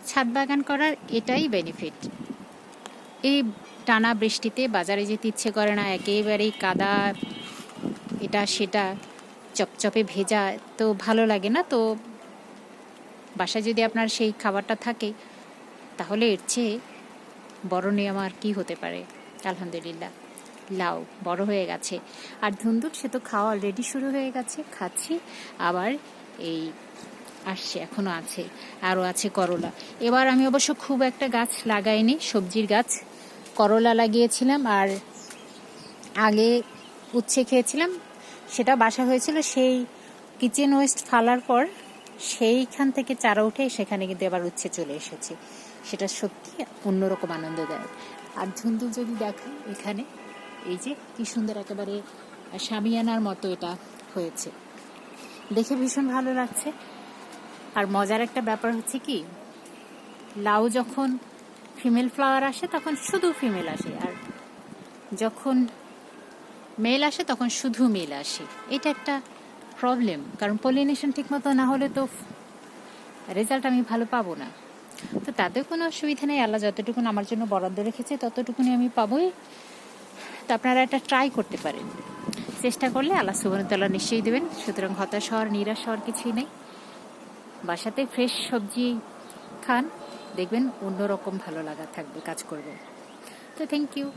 ছাদ বাগান করার এটাই বেনিফিট। এই টানা বৃষ্টিতে বাজারে যেতে ইচ্ছে করে না, একেবারেই কাদা, এটা সেটা চপচপে ভেজা, তো ভালো লাগে না। তো বাসায় যদি আপনার সেই খাবারটা থাকে তাহলে এর চেয়ে বড় নিয়ম আর কি হতে পারে। আলহামদুলিল্লাহ, লাউ বড় হয়ে গেছে। আর ধুন্দুল সে তো খাওয়া অলরেডি শুরু হয়ে গেছে, খাচ্ছি। আবার এই আসছে, এখনো আছে, আরও আছে করলা। এবার আমি অবশ্য খুব একটা গাছ লাগাইনি, সবজির গাছ, করলা লাগিয়েছিলাম। আর আগে উচ্ছে খেয়েছিলাম, সেটা বাসা হয়েছিল, সেই কিচেন ওয়েস্ট ফালার পর সেইখান থেকে চারা উঠে সেখানে কিন্তু এবার উচ্ছে চলে এসেছে। সেটা সত্যি অন্যরকম আনন্দদায়ক। আর ধুন্দুল যদি দেখাই, এখানে এই যে কি সুন্দর একেবারে শামিয়ানার মতো এটা হয়েছে, দেখে ভীষণ ভালো লাগছে। আর মজার একটা ব্যাপার হচ্ছে কি, লাউ যখন ফিমেল ফ্লাওয়ার আসে তখন শুধু ফিমেল আসে, আর যখন মেল আসে তখন শুধু মেল আসে। এটা একটা প্রবলেম, কারণ পলিনেশন ঠিক মতো না হলে তো রেজাল্ট আমি ভালো পাবো না। তো তাতেও কোনো অসুবিধা নেই, আল্লাহ যতটুকুন আমার জন্য বরাদ্দ রেখেছে ততটুকুনি আমি পাবোই। তো আপনারা এটা ট্রাই করতে পারেন, চেষ্টা করলে আল্লাহ সুবহানাহু ওয়া তাআলা নিশ্চয়ই দেবেন। সুতরাং হতাশ হওয়ার, নিরাশ হওয়ার কিছুই নেই। বাসাতে ফ্রেশ সবজি খান, দেখবেন অন্যরকম ভালো লাগা থাকবে, কাজ করবে। তো থ্যাংক ইউ।